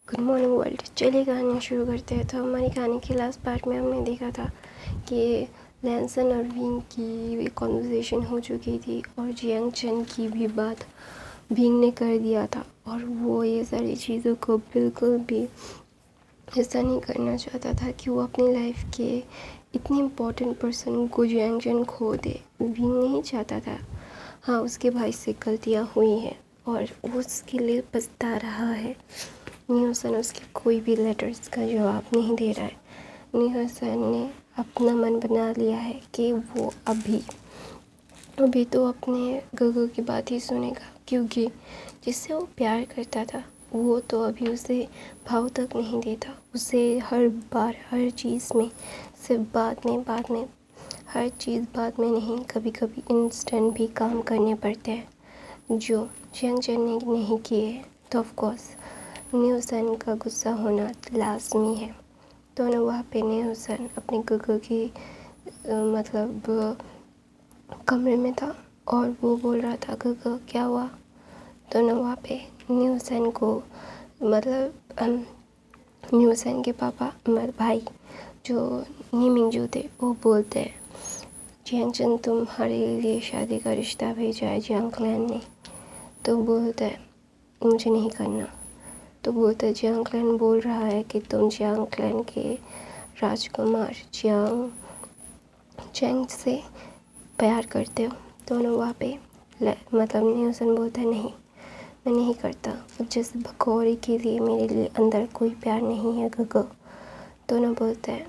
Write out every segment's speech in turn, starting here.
Good morning world. चलिए कहानियाँ शुरू करते हैं। तो हमारी कहानी के लास्ट पार्ट में हमने देखा था कि लैंसन और विंग की कॉन्वर्सेशन हो चुकी थी और जियांग चेन की भी बात विंग ने कर दिया था और वो ये सारी चीज़ों को बिल्कुल भी ऐसा नहीं करना चाहता था कि वो अपनी लाइफ के इतने इम्पोर्टेंट पर्सन को जियांग चेन खो दे। विंग नहीं चाहता था। हाँ, उसके भाई से गलतियाँ हुई हैं और वो उसके लिए पछता रहा है। न्यूसन उसके कोई भी लेटर्स का जवाब नहीं दे रहा है। न्यूसन ने अपना मन बना लिया है कि वो अभी तो अपने गगो की बात ही सुनेगा, क्योंकि जिससे वो प्यार करता था वो तो अभी उसे भाव तक नहीं देता। उसे हर बार हर चीज़ में सिर्फ बाद में हर चीज़ बाद में नहीं, कभी कभी इंस्टेंट भी काम करने पड़ते हैं जो जियांग चेन ने नहीं किए। तो ऑफकोर्स न्यूसन का गुस्सा होना लाजमी है। दोनों वहाँ पे न्यूसन अपने गगो की मतलब कमरे में था और वो बोल रहा था, गगो क्या हुआ। दोनों वहाँ पे न्यूसन को मतलब न्यूसन के पापा भाई जो नीमिंगजू थे वो बोलते हैं, जियांग चेन तुम्हारे लिए शादी का रिश्ता भेजा है जियांग क्लैन ने। तो बोलता है मुझे नहीं करना। तो बोलता है जियांग क्लैन बोल रहा है कि तुम जियांग क्लैन के राजकुमार जियांग चेंग से प्यार करते हो। दोनों वहाँ पे मतलब न्यूसन बोलता है नहीं, मैं नहीं करता। अब जैसे भगोरी के लिए मेरे लिए अंदर कोई प्यार नहीं है गगो। दोनों बोलते हैं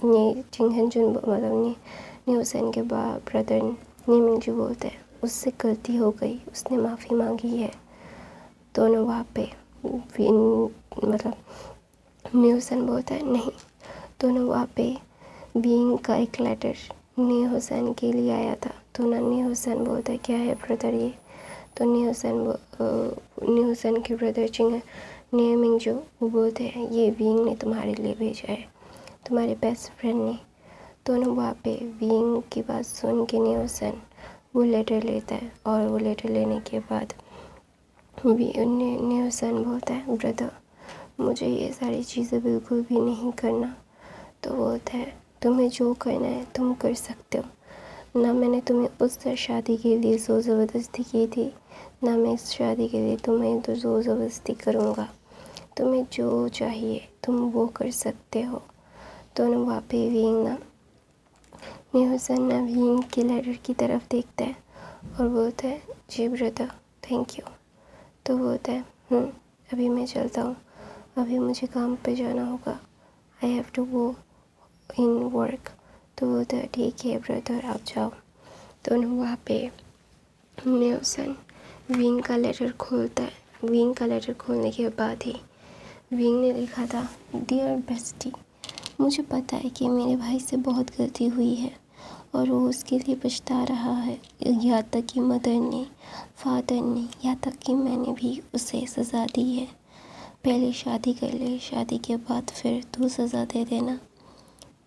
ये चिंगहनजुन मतलब न्यूसन के ब्रदर नीमिंगजू बोलते हैं उससे गलती हो गई, उसने माफ़ी मांगी है। दोनों वहाँ पे मतलब न्यूसन बोलता है नहीं। दोनों वहाँ पे विंग का एक लेटर न्यूसन के लिए आया था। तो न्यूसन बोलता है क्या है ब्रदर ये। तो न्यूसन के ब्रदर नीमिंगजू वो बोलते हैं ये विंग ने तुम्हारे लिए भेजा है, तुम्हारे बेस्ट फ्रेंड ने। दोनों वहाँ पे विंग की बात सुन के न्यूसन वो लेटर लेता है और वो लेटर लेने के बाद न्यूसन बोलता है ब्रदर मुझे ये सारी चीज़ें बिल्कुल भी नहीं करना। तो बोलता है तुम्हें जो करना है तुम कर सकते हो ना। मैंने तुम्हें उससे शादी के लिए ज़ोर ज़बरदस्ती की थी, ना मैं इस शादी के लिए तुम्हें तो ज़ोर ज़बरदस्ती करूँगा। तुम्हें जो चाहिए तुम वो कर सकते हो। दोनों वहाँ पे विंग ना न्यूसन ना विंग के लेटर की तरफ देखता है और बोलता है जी ब्रदर थैंक यू। तो बोलता है अभी मैं चलता हूँ, अभी मुझे काम पे जाना होगा, I have to go in work. तो बोलता है ठीक है ब्रदर आप जाओ। दोनों वहाँ पे न्यूसन विंग का लेटर खोलता है। विंग का लेटर खोलने के बाद ही विंग ने लिखा था डियर बेस्टी, मुझे पता है कि मेरे भाई से बहुत गलती हुई है और वो उसके लिए पछता रहा है। यहाँ तक कि मदर ने, फादर ने, यहाँ तक कि मैंने भी उसे सज़ा दी है। पहले शादी कर ले, शादी के बाद फिर तू सज़ा दे देना।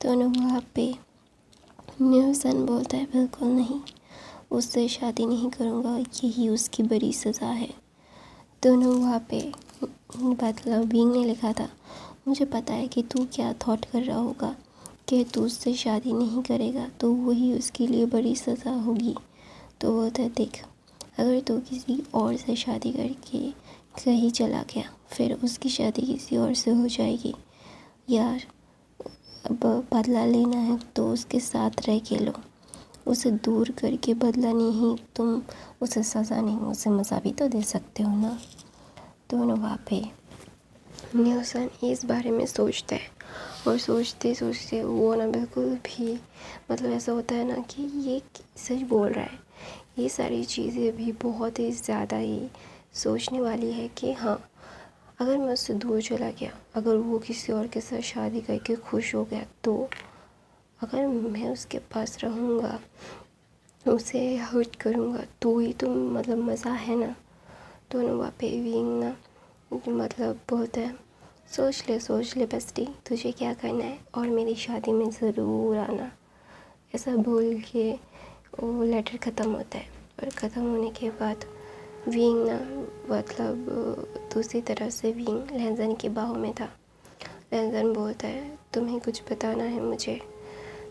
दोनों वहाँ पे न्यूसन बोलता है बिल्कुल नहीं, उससे शादी नहीं करूँगा, यही उसकी बड़ी सज़ा है। दोनों वहाँ पे मतलब विंग ने लिखा था मुझे पता है कि तू क्या थॉट कर रहा होगा कि तू उससे शादी नहीं करेगा तो वही उसके लिए बड़ी सज़ा होगी। तो वो था देख, अगर तू किसी और से शादी करके कहीं चला गया फिर उसकी शादी किसी और से हो जाएगी। यार अब बदला लेना है तो उसके साथ रह के लो, उसे दूर करके बदला नहीं, तुम उसे सज़ा नहीं उसे मज़ा भी तो दे सकते हो ना। दोनों वहाँ पे न्यूसन इस बारे में सोचता है और सोचते सोचते वो ना बिल्कुल भी मतलब ऐसा होता है ना कि ये सच बोल रहा है। ये सारी चीज़ें भी बहुत ही ज़्यादा ही सोचने वाली है कि हाँ, अगर मैं उससे दूर चला गया, अगर वो किसी और के साथ शादी करके खुश हो गया, तो अगर मैं उसके पास रहूँगा, उसे हर्ट करूँगा, तो ही तो मतलब मज़ा है ना। दोनों वहाँ पे विंग ना मतलब बोलते हैं सोच ले बेस्टी, तुझे क्या करना है और मेरी शादी में ज़रूर आना। ऐसा बोल के वो लेटर ख़त्म होता है और ख़त्म होने के बाद विंग ना मतलब दूसरी तरफ से विंग लहजन की बाहों में था। लहजन बोलता है तुम्हें कुछ बताना है मुझे।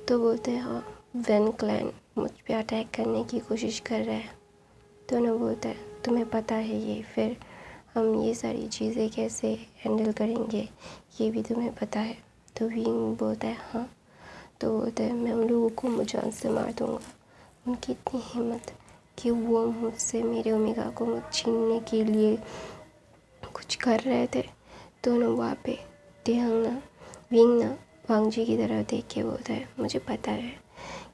तो बोलते हैं हाँ, वैन क्लैन मुझ पे अटैक करने की कोशिश कर रहा है। दोनों बोलता है तुम्हें पता है ये, फिर हम ये सारी चीज़ें कैसे हैंडल करेंगे ये भी तुम्हें पता है। तो विंग बोलता है हाँ। तो बोलता है मैं उन लोगों को जान से मार दूँगा। उनकी इतनी हिम्मत कि वो मुझसे मेरे ओमेगा को छीनने के लिए कुछ कर रहे थे। दोनों वहाँ पे तिहंगना विंगना वांग जी की तरफ देख के बोलता है मुझे पता है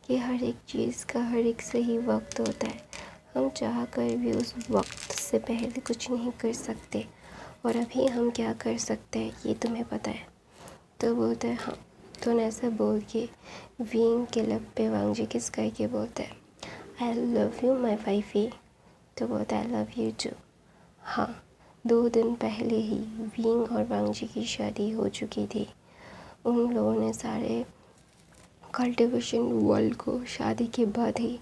कि हर एक चीज़ का हर एक सही वक्त होता है। हम चाह कर भी उस वक्त से पहले कुछ नहीं कर सकते, और अभी हम क्या कर सकते हैं ये तुम्हें पता है। तो बोलता है हाँ। तो ऐसा बोल के विंग के लब पे वांग जी किस करके बोलता है I love you my wifey. तो बोलता है आई लव यू टू। हाँ, 2 दिन पहले ही विंग और वांग जी की शादी हो चुकी थी। उन लोगों ने सारे कल्टीवेशन वर्ल्ड को शादी के बाद ही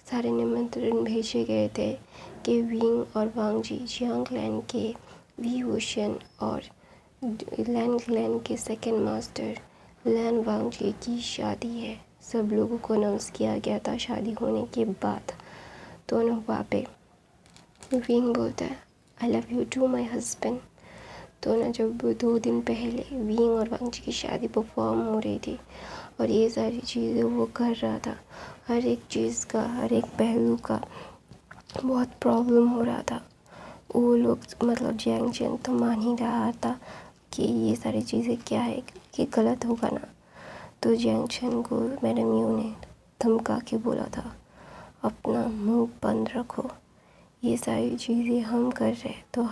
सारे निमंत्रण भेजे गए थे कि विंग और वांग जी जियांग क्लैन के वी वुशन और लैन क्लैन के सेकंड मास्टर लैन वांग जी की शादी है। सब लोगों को अनाउंस किया गया था शादी होने के बाद। दोनों वहाँ पे विंग बोलता है I love you to my husband. तो ना जब 2 दिन पहले विंग और वांग जी की शादी परफॉर्म हो रही थी और ये सारी चीज़ें वो कर रहा था, हर एक चीज़ का हर एक पहलू का बहुत प्रॉब्लम हो रहा था। वो लोग मतलब जियांग चेन तो मान ही रहा था कि ये सारी चीज़ें क्या है कि गलत होगा ना। तो जियांग चेन को मैडम यू ने धमका के बोला था अपना मुंह बंद रखो, ये सारी चीज़ें हम कर रहे हैं तो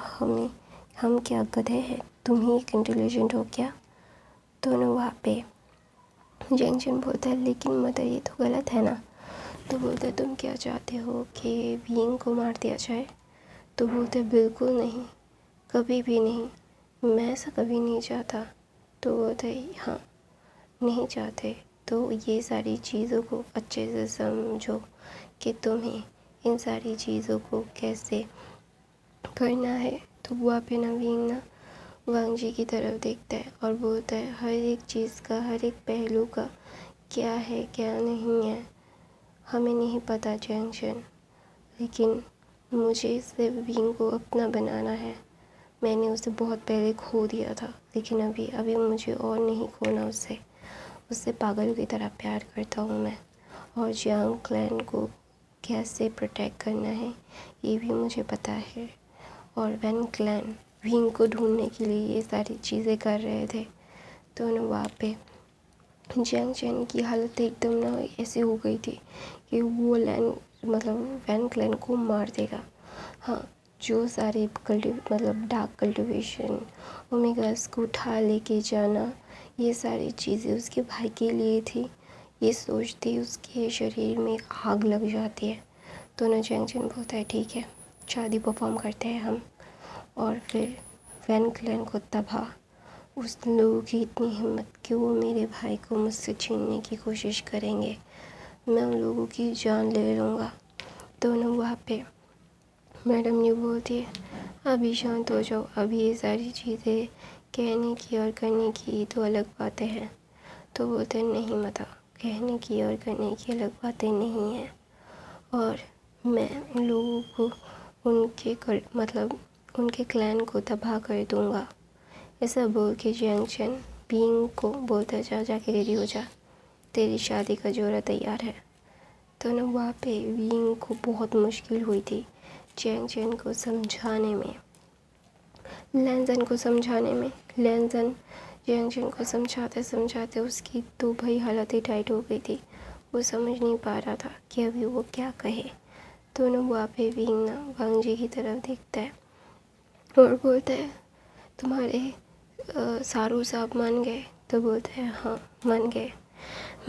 हम क्या गधे हैं, तुम ही एक इंटेलिजेंट हो क्या। दोनों वहाँ पे जियांग चेन बोलता है लेकिन मदर ये तो गलत है ना। तो बोलते तुम क्या चाहते हो कि विंग को मार दिया जाए। तो बोलते बिल्कुल नहीं, कभी भी नहीं, मैं ऐसा कभी नहीं चाहता। तो बोलते हाँ नहीं चाहते तो ये सारी चीज़ों को अच्छे से समझो कि तुम्हें इन सारी चीज़ों को कैसे करना है। तो बुआ पे नवीन ना वांग जी की तरफ देखता है और बोलता है हर एक चीज़ का हर एक पहलू का क्या है क्या नहीं है हमें नहीं पता जियांग चेन, लेकिन मुझे सिर्फ विंग को अपना बनाना है। मैंने उसे बहुत पहले खो दिया था, लेकिन अभी मुझे और नहीं खोना उससे। उससे पागलों की तरह प्यार करता हूँ मैं, और जियांग क्लैन को कैसे प्रोटेक्ट करना है ये भी मुझे पता है। और वैन क्लैन विंग को ढूंढने के लिए ये सारी चीज़ें कर रहे थे। तो ना वहाँ पे जियांग चेन की हालत एकदम ना ऐसी हो गई थी कि वो वैन क्लैन को मार देगा। हाँ, जो सारे मतलब डार्क कल्टिवेशन ओमेगास को उठा लेके जाना ये सारी चीज़ें उसके भाई के लिए थी। ये सोचते उसके शरीर में आग लग जाती है। तो ना जियांग चेन बोलता है ठीक है शादी परफॉर्म करते हैं हम। और फिर वैन क्लैन को तबाह, उस लोगों की इतनी हिम्मत कि वो मेरे भाई को मुझसे छीनने की कोशिश करेंगे, मैं उन लोगों की जान ले लूँगा। दोनों वहाँ पे मैडम ये बोलती है अभी शांत हो जाओ, अभी ये सारी चीज़ें कहने की और करने की तो अलग बातें हैं। तो बोलते नहीं मता, कहने की और करने की अलग बातें नहीं हैं, और मैं उन लोगों को उनके क्लैन को तबाह कर दूँगा। ऐसा बोल के जियांग चेन बीइंग को बोलता जाके रेडी हो जा, तेरी शादी का जोड़ा तैयार है। तो ना वहाँ पे बीइंग को बहुत मुश्किल हुई थी जियांग चेन को समझाने में, लैनजन जियांग चेन को समझाते समझाते उसकी तो भाई हालत ही टाइट हो गई थी। वो समझ नहीं पा रहा था कि अभी वो क्या कहे। तो ना वहाँ पे बीइंग ना वांग जी की तरफ देखता है और बोलता है तुम्हारे सारू साहब मान गए। तो बोलते हैं हाँ मान गए,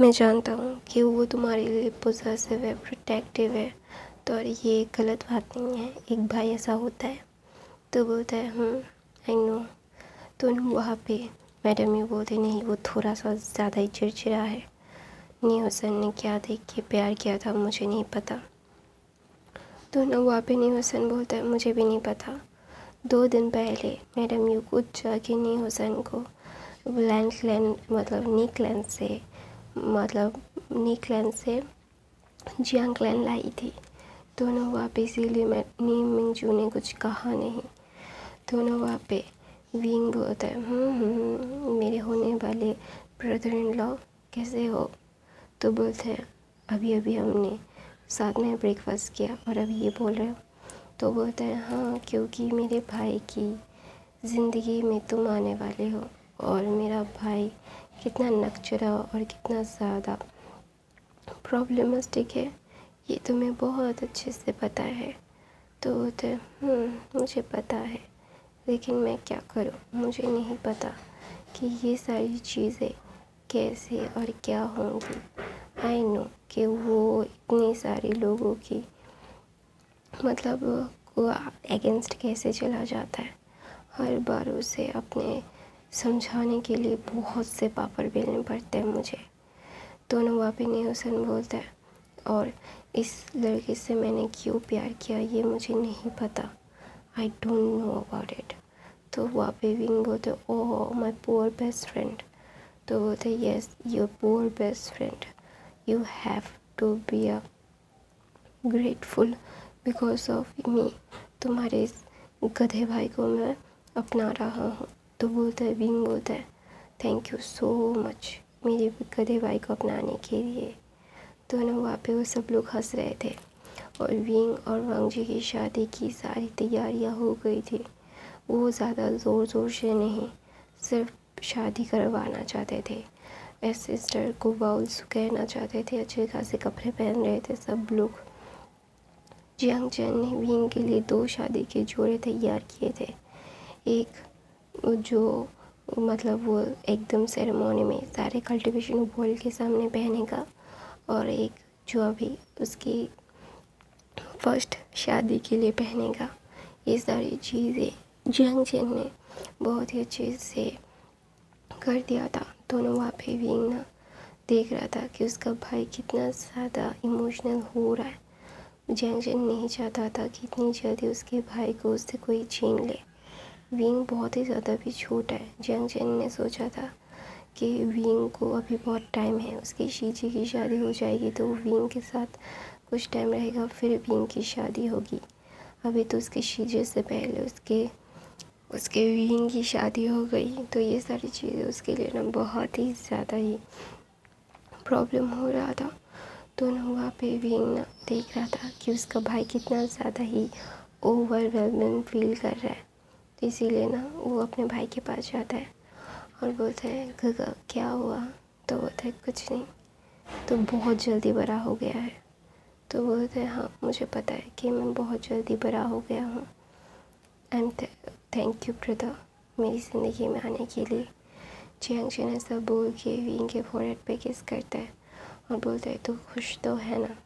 मैं जानता हूँ कि वो तुम्हारे लिए पॉसेसिव है, प्रोटेक्टिव है, तो और ये गलत बात नहीं है, एक भाई ऐसा होता है। तो बोलता है आई नो। तो वहाँ पे मैडम ये बोलते नहीं वो थोड़ा सा ज़्यादा ही चिड़चिड़ा है, न्यू सर ने क्या देख के प्यार किया था मुझे नहीं पता। तो नवाब हुसैन बोलता है मुझे भी नहीं पता। 2 दिन पहले मैडम यू कुछ जाके नी हुसैन को नी क्लैन से जियांग क्लैन लाई थी। तो नवाब इसीलिए मैं नी मिंगजू ने कुछ कहा नहीं। तो नवाब पे विंग बोलता है मेरे होने वाले ब्रदर इन लॉ कैसे हो। तो बोलते हैं अभी अभी हमने साथ में ब्रेकफास्ट किया और अभी ये बोल रहे हो। तो बोलता है हाँ, क्योंकि मेरे भाई की ज़िंदगी में तुम आने वाले हो और मेरा भाई कितना नकचरा और कितना ज़्यादा प्रॉब्लमेटिक है ये तुम्हें बहुत अच्छे से पता है। तो बोलते हैं मुझे पता है, लेकिन मैं क्या करूँ, मुझे नहीं पता कि ये सारी चीज़ें कैसे और क्या होंगी। आई नो कि वो इतने सारे लोगों की वो अगेंस्ट कैसे चला जाता है। हर बार उसे अपने समझाने के लिए बहुत से पापड़ बेलने पड़ते हैं मुझे। तो नवाब हुसैन बोलता है और इस लड़के से मैंने क्यों प्यार किया ये मुझे नहीं पता, I don't know about it. तो वहाँ पे विंग बोलते oh my poor best friend. तो बोलते yes your poor best friend, you have to be a grateful because of me. तुम्हारे इस गधे भाई को मैं अपना रहा हूँ। तो बोलता है विंग बोलता है थैंक यू सो मच मेरे गधे भाई को अपनाने के लिए। तो ना वहाँ पे वो सब लोग हंस रहे थे और विंग और वांग जी की शादी की सारी तैयारियाँ हो गई थी। वो ज़्यादा ज़ोर ज़ोर से नहीं, सिर्फ शादी करवाना चाहते थे। एस सिस्टर को वाउल्स कहना चाहते थे। अच्छे खासे कपड़े पहन रहे थे सब लोग। जियांग चैन ने विंग के लिए 2 शादी के जोड़े तैयार किए थे। एक जो वो एकदम सेरेमनी में सारे कल्टीवेशन बॉल के सामने पहनेगा और एक जो अभी उसकी फर्स्ट शादी के लिए पहनेगा। ये सारी चीज़ें जियांग चैन ने बहुत ही अच्छे से कर दिया था। दोनों वहाँ पे विंग ना देख रहा था कि उसका भाई कितना ज़्यादा इमोशनल हो रहा है। जियांग चैन नहीं चाहता था कि इतनी जल्दी उसके भाई को उससे कोई छीन ले। विंग बहुत ही ज़्यादा भी छोटा है। जियांग चैन ने सोचा था कि विंग को अभी बहुत टाइम है, उसकी शीजी की शादी हो जाएगी तो वो विंग के साथ कुछ टाइम रहेगा, फिर विंग की शादी होगी। अभी तो उसके शीजे से पहले उसके विंग की शादी हो गई। तो ये सारी चीज़ें उसके लिए ना बहुत ही ज़्यादा ही प्रॉब्लम हो रहा था। तो ना वहाँ पे विंग ना देख रहा था कि उसका भाई कितना ज़्यादा ही ओवरवेलमिंग फील कर रहा है। तो इसीलिए ना वो अपने भाई के पास जाता है और बोलता है गगा क्या हुआ। तो बोलता है कुछ नहीं, तो बहुत जल्दी बड़ा हो गया है। तो बोलता है हाँ मुझे पता है कि मैं बहुत जल्दी बड़ा हो गया हूँ। थैंक यू ब्रदर मेरी ज़िंदगी में आने के लिए। जियांग चैन ऐसा बोल के विंग के फोरहेड पे किस करता है और बोलता है तू खुश तो है ना।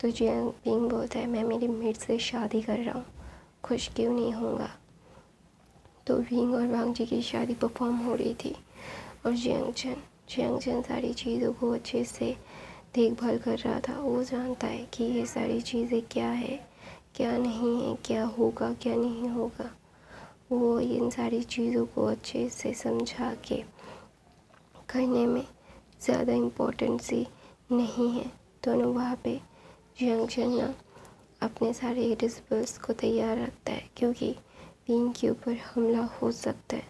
तो विंग बोलता है मैं मेरी मेट से शादी कर रहा हूँ, खुश क्यों नहीं होगा। तो विंग और वांग जी की शादी परफॉर्म हो रही थी और जियांग चैन सारी चीज़ों को अच्छे से देखभाल कर रहा था। वो जानता है कि ये सारी चीज़ें क्या है क्या नहीं है, क्या होगा क्या नहीं होगा। वो इन सारी चीज़ों को अच्छे से समझा के करने में ज़्यादा इम्पोर्टेंसी नहीं है। दोनों वहाँ पे जियांग चैन ना अपने सारे डिस्पल्स को तैयार रखता है क्योंकि विंग के ऊपर हमला हो सकता है।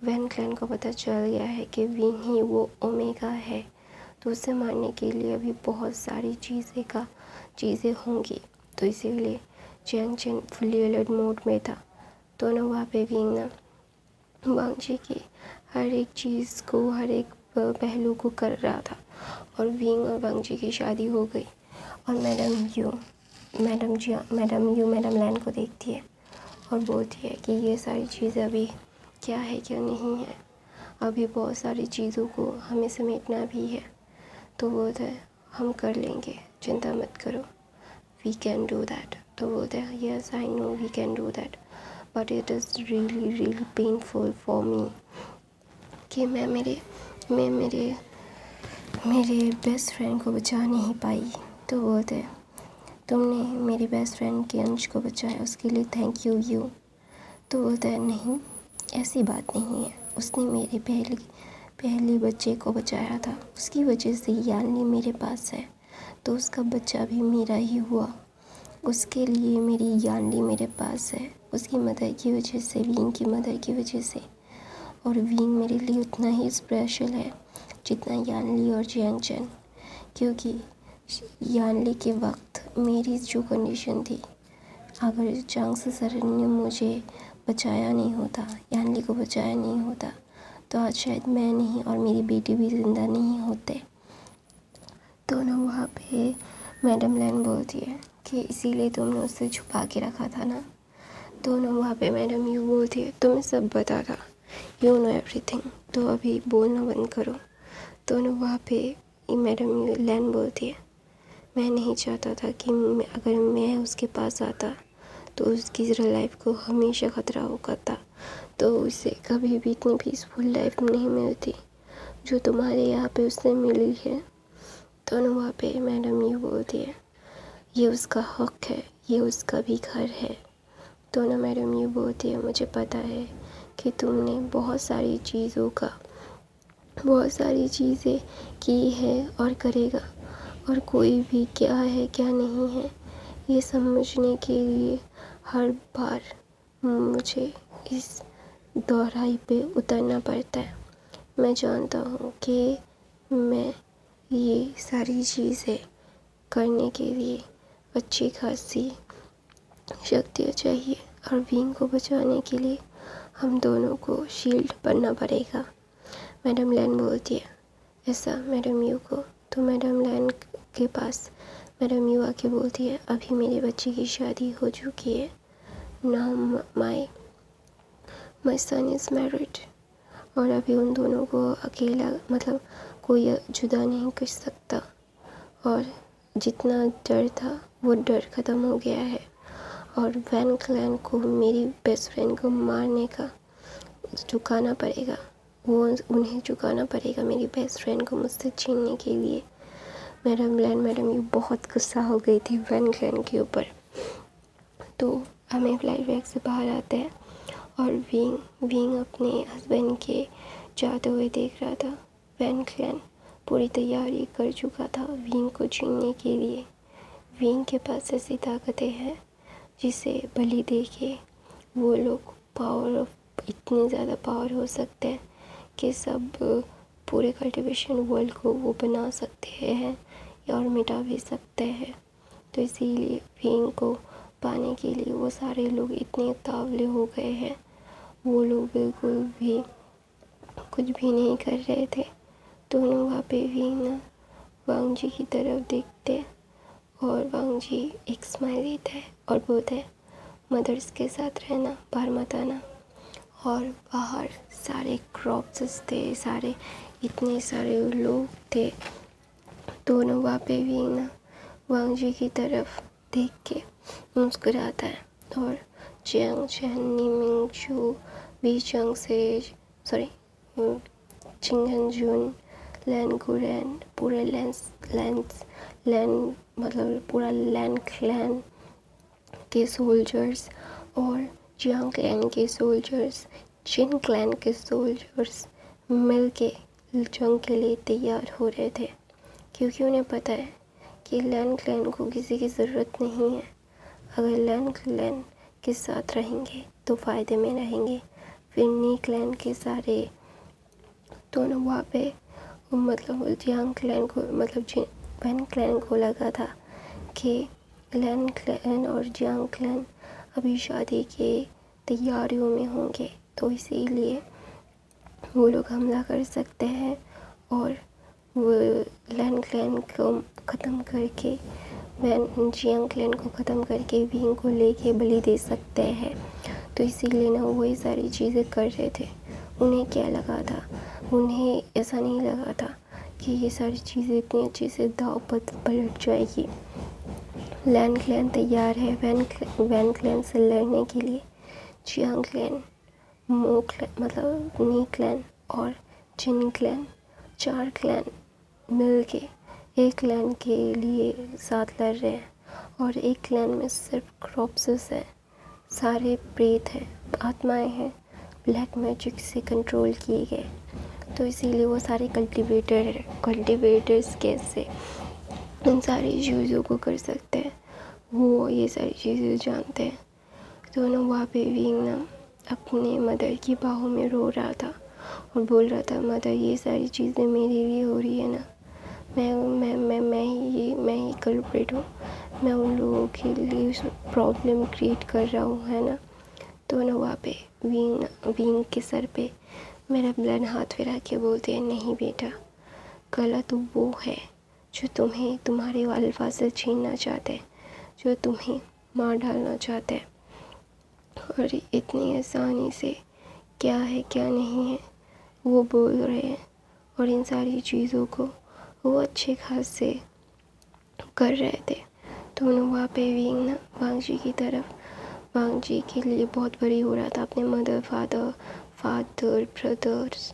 वैन क्लैन को पता चल गया है कि विंग ही वो ओमेगा है, तो उसे मारने के लिए अभी बहुत सारी चीज़ें होंगी। तो इसीलिए जियांग चैन फुली अलर्ट मोड में था। दोनों वहाँ पे विंग ना वांग जी की हर एक चीज़ को हर एक पहलू को कर रहा था और विंग और वांग जी की शादी हो गई और मैडम लैन को देखती है और बोलती है कि ये सारी चीज़ें अभी क्या है क्या नहीं है, अभी बहुत सारी चीज़ों को हमें समेटना भी है। तो बोलता है हम कर लेंगे, चिंता मत करो, वी कैन डू दैट। तो बोलता है yes I know we can do that but it is really painful for me कि मैं मेरे बेस्ट फ्रेंड को बचा नहीं पाई। तो बोलते हैं तुमने मेरी बेस्ट फ्रेंड के अंश को बचाया, उसके लिए थैंक यू। तो बोलता है नहीं, ऐसी बात नहीं है, उसने मेरे पहले बच्चे को बचाया था, उसकी वजह से यानी मेरे पास है, तो उसका बच्चा भी मेरा ही हुआ, उसके लिए मेरी यानली मेरे पास है, उसकी मदर की वजह से, विंग की मदर की वजह से। और विंग मेरे लिए उतना ही स्पेशल है जितना यानली और जियांगचैन, क्योंकि यानली के वक्त मेरी जो कंडीशन थी, अगर चांगसे सर ने मुझे बचाया नहीं होता, यानली को बचाया नहीं होता, तो आज शायद मैं नहीं और मेरी बेटी भी ज़िंदा नहीं होते। तो ना वहाँ पे मैडम लैन बोलती है कि इसीलिए तुमने उससे छुपा के रखा था ना। तो ना वहाँ पे मैडम यू बोलती है तुम्हें सब पता था, यू नो एवरीथिंग, तो अभी बोलना बंद करो। तो ना वहाँ पे मैडम लैन बोलती है मैं नहीं चाहता था कि अगर मैं उसके पास आता तो उसकी लाइफ को हमेशा ख़तरा होगा था, तो उसे कभी भी इतनी पीसफुल लाइफ नहीं मिलती जो तुम्हारे यहाँ पे उससे मिली है। तो ना वहाँ पे मैडम ये बोलती है ये उसका हक है, ये उसका भी घर है। तो ना मैडम ये बोलती है मुझे पता है कि तुमने बहुत सारी चीज़ें की है और करेगा, और कोई भी क्या है क्या नहीं है ये समझने के लिए हर बार मुझे इस दोहराई पे उतरना पड़ता है। मैं जानता हूँ कि मैं ये सारी चीज़ें करने के लिए अच्छी खासी शक्तियाँ चाहिए, और विंग को बचाने के लिए हम दोनों को शील्ड बनना पड़ेगा। मैडम लैन बोलती है ऐसा मैडम यू को। तो मैडम लैन के पास मैडम यू आके बोलती है अभी मेरे बच्चे की शादी हो चुकी है, now my son is married, और अभी उन दोनों को अकेला कोई जुदा नहीं कर सकता, और जितना डर था वो डर ख़त्म हो गया है, और वैन क्लैन को मेरी बेस्ट फ्रेंड को मारने का चुकाना पड़ेगा, वो उन्हें चुकाना पड़ेगा मेरी बेस्ट फ्रेंड को मुझसे छीनने के लिए। मैडम ये बहुत गुस्सा हो गई थी वैन क्लैन के ऊपर। तो हमें फ्लैशबैक से बाहर आते हैं और विंग अपने हस्बैंड के जाते हुए देख रहा था। वैन क्लैन पूरी तैयारी कर चुका था विंग को छीनने के लिए। विंग के पास ऐसी ताकतें हैं जिसे बलि दे के वो लोग इतने ज़्यादा पावर हो सकते हैं कि सब पूरे कल्टिवेशन वर्ल्ड को वो बना सकते हैं और मिटा भी सकते हैं। तो इसीलिए विंग को पाने के लिए वो सारे लोग इतने उतावले हो गए हैं, वो लोग बिल्कुल भी कुछ भी नहीं कर रहे थे। दोनों वहाँ पे विंग वांग जी की तरफ देखते और वांग जी एक स्माइल देता है और बोलते हैं मदर्स के साथ रहना, बाहर मत आना। और बाहर सारे क्रॉप्स थे, इतने सारे लोग थे। दोनों वहाँ पे विंग वांग जी की तरफ देख के मुस्कुराता है और जियांग चैन, निमिंगजू, वी चंग से चिंगन जुन, लैन गुरेन, पूरे पूरा लैन क्लैन के सोल्जर्स और जियांग क्लैन के सोल्जर्स, चिन क्लैन के सोल्जर्स मिल के जंग के लिए तैयार हो रहे थे, क्योंकि उन्हें पता है कि लैन क्लैन को किसी की ज़रूरत नहीं है। अगर लैन क्लैन के साथ रहेंगे तो फ़ायदे में रहेंगे। फिर नी क्लैन के सारे दोनों वहाँ पे जियांग क्लैन को वैन क्लैन को लगा था कि लैन क्लैन और जियांग क्लैन अभी शादी के तैयारियों में होंगे, तो इसीलिए वो लोग हमला कर सकते हैं और वो लैन क्लैन को ख़त्म करके जियांग क्लैन को ख़त्म करके विंग को लेके बलि दे सकते हैं। तो इसीलिए ना वो ये सारी चीज़ें कर रहे थे। उन्हें क्या लगा था, उन्हें ऐसा नहीं लगा था कि ये सारी चीज़ें इतनी अच्छे से दाव पर पलट जाएगी। लैन क्लैन तैयार है वैन क्लैन से लड़ने के लिए। जियांग क्लैन, नी क्लैन और चिन क्लैन, 4 क्लैन मिल के एक क्लैन के लिए साथ लड़ रहे हैं और एक लैंड में सिर्फ क्रॉप्सेस है, सारे प्रेत हैं, आत्माएं हैं, ब्लैक मैजिक से कंट्रोल किए गए। तो इसीलिए वो सारे कल्टिवेटर्स कैसे इन सारी चीज़ों को कर सकते हैं, वो ये सारी चीज़ें जानते हैं। तो ना वहाँ पे विंग ना अपने मदर की बाहों में रो रहा था और बोल रहा था, मदर ये सारी चीज़ें मेरे लिए हो रही है ना, मैं ही कल्प्रिट हूँ, मैं उन लोगों के लिए प्रॉब्लम क्रिएट कर रहा हूँ, है ना। तो ना वहाँ पे विंग के सर पे मेरा ब्लड हाथ फिरा के बोलते हैं, नहीं बेटा, गलत तो वो है जो तुम्हें तुम्हारे अल्फा से छीनना चाहते हैं, जो तुम्हें मार डालना चाहते हैं। और इतनी आसानी से क्या है क्या नहीं है वो बोल रहे हैं, और इन सारी चीज़ों को वो अच्छे खास से कर रहे थे। तो वहाँ पे विंग ना वांग जी के लिए बहुत बड़ी हो रहा था, अपने मदर फादर ब्रदर्स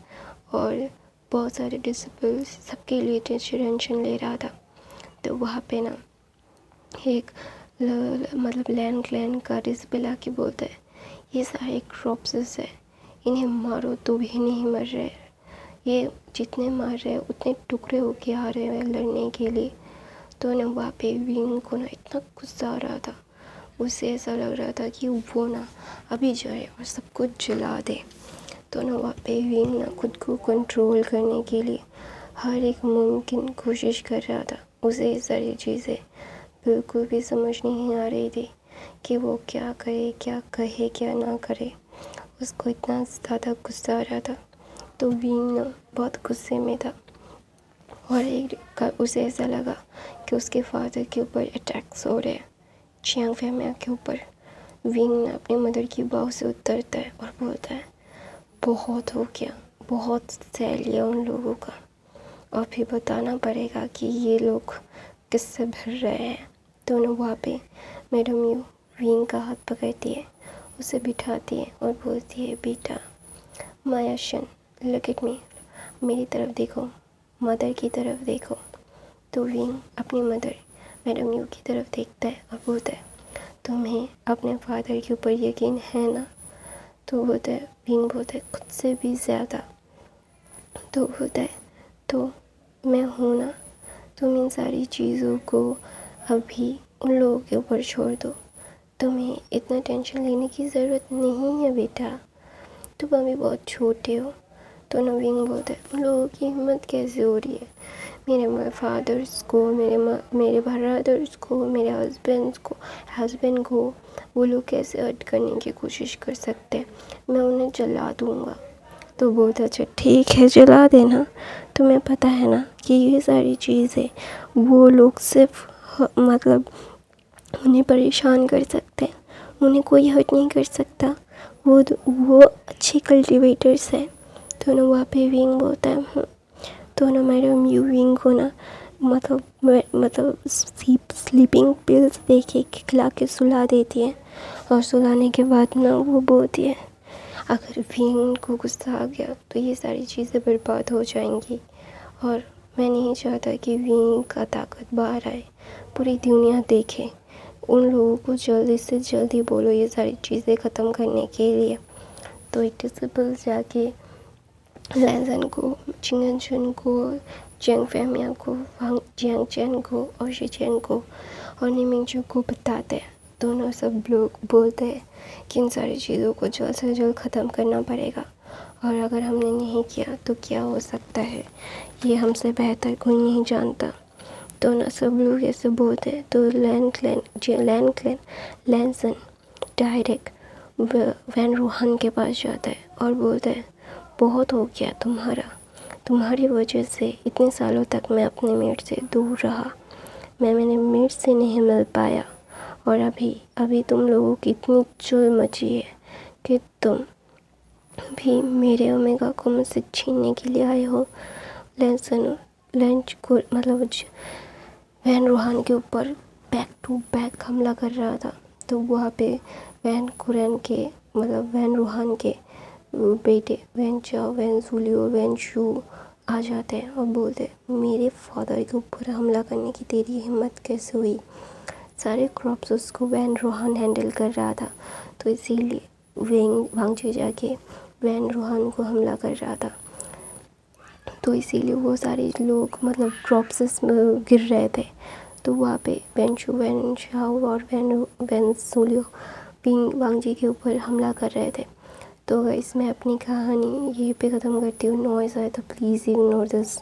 और बहुत सारे डिसिपल्स सबके लिए टेंशन ले रहा था। तो वहाँ पे ना एक मतलब लैंड क्लैन का डिसिपल आके बोलता है, ये सारे क्रॉप्सेस है, इन्हें मारो तो भी नहीं मर रहे, ये जितने मार रहे हैं उतने टुकड़े होके आ रहे हैं लड़ने के लिए। तो ना वहाँ पे विंग को ना इतना गुस्सा आ रहा था, उसे ऐसा लग रहा था कि वो ना अभी जाए और सब कुछ जला दे। तो ना वहाँ पे विंग ना खुद को कंट्रोल करने के लिए हर एक मुमकिन कोशिश कर रहा था। उसे ये सारी चीज़ें बिल्कुल भी समझ नहीं आ रही थी कि वो क्या करे, क्या कहे, क्या ना करे। उसको इतना ज़्यादा गुस्सा आ रहा था। तो विंग ना बहुत गुस्से में था और उसे ऐसा लगा कि उसके फादर के ऊपर अटैक्स हो रहे हैं, चियांग फैमिया के ऊपर। विंग ना अपनी मदर की बाहों से उतरता है और बोलता है, बहुत हो गया, बहुत सह लिया उन लोगों का, और फिर बताना पड़ेगा कि ये लोग किससे भर रहे हैं। तो ना वहाँ पे मैडम यू विंग का हाथ पकड़ती है, उसे बिठाती है और बोलती है, बेटा मायाशन, लुक एट मी, मेरी तरफ देखो, मदर की तरफ देखो। तो विंग अपनी मदर मैडम यू की तरफ देखता है और बोलता है, तुम्हें अपने फादर के ऊपर यकीन है ना। तो बोलता है, विंग बोलता है, खुद से भी ज़्यादा। तो बोलता है, तो मैं हूँ ना, तुम इन सारी चीज़ों को अभी उन लोगों के ऊपर छोड़ दो, तुम्हें इतना टेंशन लेने की ज़रूरत नहीं है बेटा, तुम अभी बहुत छोटे हो। तो नवीन बोलता है, उन लोगों की हिम्मत कैसे हो रही है, मेरे फादर्स को, मेरे ब्रदर्स को, मेरे हस्बैंड को वो लोग कैसे हर्ट करने की कोशिश कर सकते हैं, मैं उन्हें जला दूँगा। तो बोलता, अच्छा ठीक है, जला देना, तुम्हें पता है ना कि ये सारी चीज़ें वो लोग सिर्फ मतलब उन्हें परेशान कर सकते हैं, उन्हें कोई हर्ट नहीं कर सकता, वो अच्छे कल्टिवेटर्स हैं। तो ना वहाँ पे विंग बोलता है, तो ना मैडम यू विंग को ना मतलब स्लीपिंग पिल्स दे के खिला के सुला देती है, और सुलाने के बाद ना वो बोलती है, अगर विंग को गुस्सा आ गया तो ये सारी चीज़ें बर्बाद हो जाएंगी, और मैं नहीं चाहता कि विंग का ताकत बाहर आए, पूरी दुनिया देखे। उन लोगों को जल्दी से जल्दी बोलो ये सारी चीज़ें ख़त्म करने के लिए। तो एक डिसिपल जाके लैंसन को, चिंगन को, जियांग फैमिया को, वांग जियांगचैन को और शीचेन को और निमिंगजू को बताते हैं। दोनों सब लोग बोलते हैं कि इन सारी चीज़ों को जल्द से जल्द ख़त्म करना पड़ेगा, और अगर हमने नहीं किया तो क्या हो सकता है, ये हमसे बेहतर कोई नहीं जानता। तो ना सब लोग ऐसे बोलते हैं। तो लैंसन डायरेक्ट वैन रूहान के पास जाता है और बोलता है, बहुत हो गया तुम्हारी वजह से इतने सालों तक मैं अपने मेट से दूर रहा, मैंने मेट से नहीं मिल पाया, और अभी तुम लोगों की इतनी चुल मची है कि तुम भी मेरे ओमेगा को मुझसे छीनने के लिए आए हो। लंच को मतलब वैन रूहान के ऊपर बैक टू बैक हमला कर रहा था। तो वहाँ पे वैन रूहान के बेटे वैन चाओ, वैन जूलियो, वैन शू आ जाते हैं और बोलते हैं, मेरे फादर के ऊपर हमला करने की तेरी हिम्मत कैसे हुई, सारे क्रॉप्स उसको वैन रोहन हैंडल कर रहा था, तो इसीलिए वांगजी जाके वैन रोहन को हमला कर रहा था। तो इसीलिए वो सारे लोग मतलब क्रॉप्स में गिर रहे थे। तो वहाँ पे वैन शाओ और वैन सूलियो पिंग वांगजी के ऊपर हमला कर रहे थे। तो गाइस मैं अपनी कहानी यहीं पे ख़त्म करती हूँ। नॉइज़ आए तो प्लीज़ इग्नोर दिस,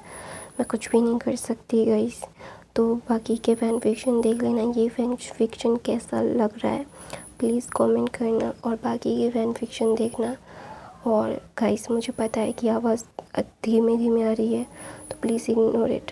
मैं कुछ भी नहीं कर सकती गाइस। तो बाकी के फैन फिक्शन देख लेना, ये फैन फिक्शन कैसा लग रहा है प्लीज़ कमेंट करना, और बाकी के फैन फिक्शन देखना। और गाइस मुझे पता है कि आवाज़ धीमे धीमे आ रही है, तो प्लीज़ इग्नोर इट।